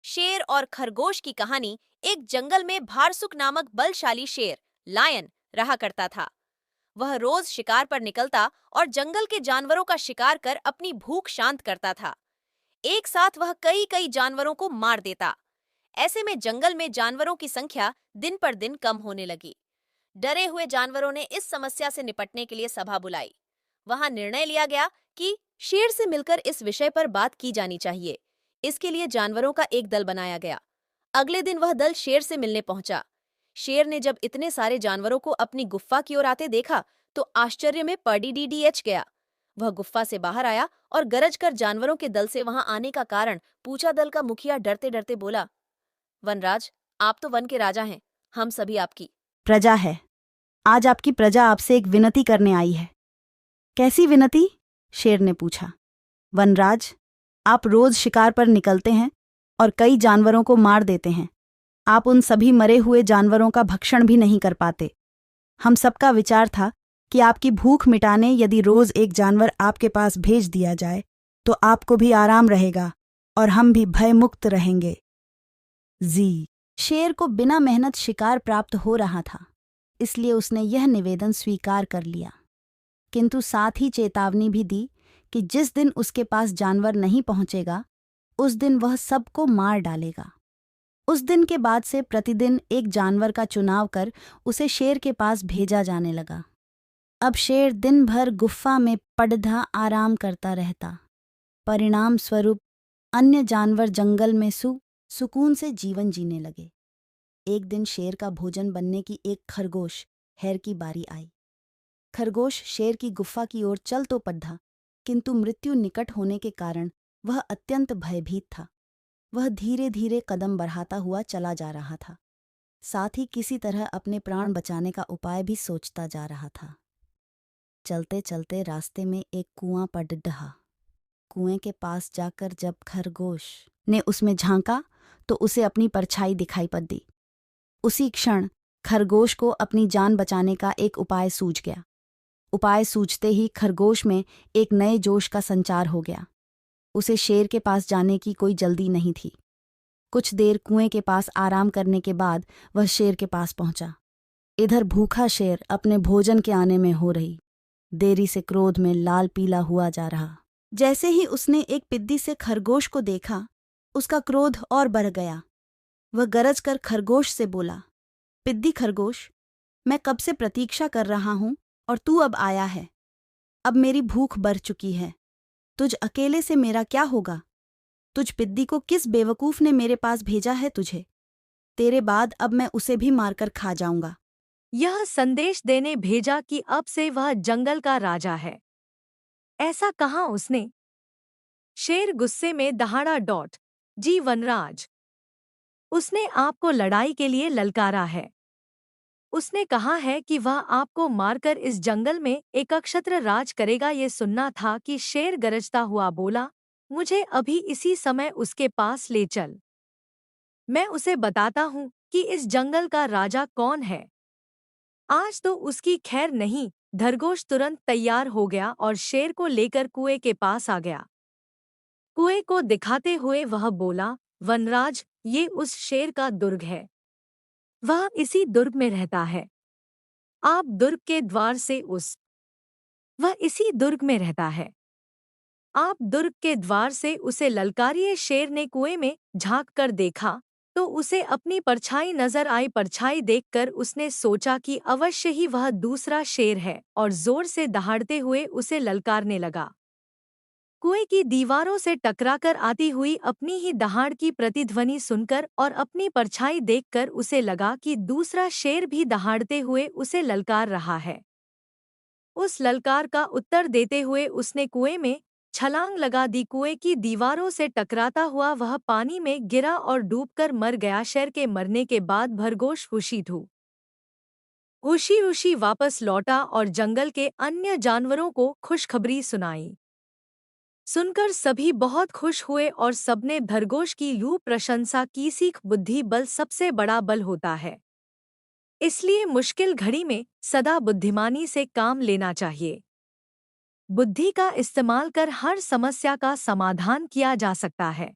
शेर और खरगोश की कहानी। एक जंगल में भारसुक नामक बलशाली शेर लायन रहा करता था। वह रोज शिकार पर निकलता और जंगल के जानवरों का शिकार कर अपनी भूख शांत करता था। एक साथ वह कई कई जानवरों को मार देता। ऐसे में जंगल में जानवरों की संख्या दिन पर दिन कम होने लगी। डरे हुए जानवरों ने इस समस्या से निपटने के लिए सभा बुलाई। वहां निर्णय लिया गया कि शेर से मिलकर इस विषय पर बात की जानी चाहिए। इसके लिए जानवरों का एक दल बनाया गया। अगले दिन वह दल शेर से मिलने पहुंचा। शेर ने जब इतने सारे जानवरों को अपनी गुफ्फा की ओर आते देखा तो आश्चर्य में पडीडीडीएच गया। वह गुफ्फा से बाहर आया और गरज कर जानवरों के दल से वहां आने का कारण पूछा। दल का मुखिया डरते डरते बोला, वनराज, आप तो वन के राजा हैं, हम सभी आपकी प्रजा है। आज आपकी प्रजा आपसे एक विनती करने आई है। कैसी विनती? शेर ने पूछा। वनराज, आप रोज शिकार पर निकलते हैं और कई जानवरों को मार देते हैं। आप उन सभी मरे हुए जानवरों का भक्षण भी नहीं कर पाते। हम सबका विचार था कि आपकी भूख मिटाने यदि रोज एक जानवर आपके पास भेज दिया जाए तो आपको भी आराम रहेगा और हम भी भयमुक्त रहेंगे। शेर को बिना मेहनत शिकार प्राप्त हो रहा था, इसलिए उसने यह निवेदन स्वीकार कर लिया, किंतु साथ ही चेतावनी भी दी कि जिस दिन उसके पास जानवर नहीं पहुंचेगा उस दिन वह सबको मार डालेगा। उस दिन के बाद से प्रतिदिन एक जानवर का चुनाव कर उसे शेर के पास भेजा जाने लगा। अब शेर दिन भर गुफ्फा में पड़धा आराम करता रहता। परिणाम स्वरूप अन्य जानवर जंगल में सुकून से जीवन जीने लगे। एक दिन शेर का भोजन बनने की एक खरगोश हैर की बारी आई। खरगोश शेर की गुफ्फा की ओर चल तो पड़ा, किंतु मृत्यु निकट होने के कारण वह अत्यंत भयभीत था। वह धीरे धीरे कदम बढ़ाता हुआ चला जा रहा था, साथ ही किसी तरह अपने प्राण बचाने का उपाय भी सोचता जा रहा था। चलते चलते रास्ते में एक कुआं पड़ डहा। कुएं के पास जाकर जब खरगोश ने उसमें झांका तो उसे अपनी परछाई दिखाई पड़ी। उसी क्षण खरगोश को अपनी जान बचाने का एक उपाय सूझ गया। उपाय सूझते ही खरगोश में एक नए जोश का संचार हो गया। उसे शेर के पास जाने की कोई जल्दी नहीं थी। कुछ देर कुएं के पास आराम करने के बाद वह शेर के पास पहुंचा। इधर भूखा शेर अपने भोजन के आने में हो रही देरी से क्रोध में लाल पीला हुआ जा रहा। जैसे ही उसने एक पिद्दी से खरगोश को देखा, उसका क्रोध और बढ़ गया। वह गरज कर खरगोश से बोला, पिद्दी खरगोश, मैं कब से प्रतीक्षा कर रहा हूं और तू अब आया है। अब मेरी भूख बढ़ चुकी है। तुझ अकेले से मेरा क्या होगा? तुझ पिद्दी को किस बेवकूफ ने मेरे पास भेजा है तुझे? तेरे बाद अब मैं उसे भी मारकर खा जाऊंगा। यह संदेश देने भेजा कि अब से वह जंगल का राजा है। ऐसा कहा उसने? शेर गुस्से में दहाड़ा। जी वनराज, उसने आपको लड़ाई के लिए ललकारा है। उसने कहा है कि वह आपको मारकर इस जंगल में एकछत्र राज करेगा। ये सुनना था कि शेर गरजता हुआ बोला, मुझे अभी इसी समय उसके पास ले चल। मैं उसे बताता हूँ कि इस जंगल का राजा कौन है। आज तो उसकी खैर नहीं। खरगोश तुरंत तैयार हो गया और शेर को लेकर कुएं के पास आ गया। कुएं को दिखाते हुए वह बोला, वनराज, ये उस शेर का दुर्ग है। वह इसी दुर्ग में रहता है। आप दुर्ग के द्वार से वह इसी दुर्ग में रहता है। आप दुर्ग के द्वार से उसे ललकारिए। शेर ने कुएं में झांक कर देखा तो उसे अपनी परछाई नजर आई। परछाई देखकर उसने सोचा कि अवश्य ही वह दूसरा शेर है और जोर से दहाड़ते हुए उसे ललकारने लगा। कुएं की दीवारों से टकराकर आती हुई अपनी ही दहाड़ की प्रतिध्वनि सुनकर और अपनी परछाई देखकर उसे लगा कि दूसरा शेर भी दहाड़ते हुए उसे ललकार रहा है। उस ललकार का उत्तर देते हुए उसने कुएं में छलांग लगा दी। कुएं की दीवारों से टकराता हुआ वह पानी में गिरा और डूबकर मर गया। शेर के मरने के बाद खरगोश खुशी वापस लौटा और जंगल के अन्य जानवरों को खुशखबरी सुनाई। सुनकर सभी बहुत खुश हुए और सबने खरगोश की यूं प्रशंसा की। सीख बुद्धि बल सबसे बड़ा बल होता है, इसलिए मुश्किल घड़ी में सदा बुद्धिमानी से काम लेना चाहिए। बुद्धि का इस्तेमाल कर हर समस्या का समाधान किया जा सकता है।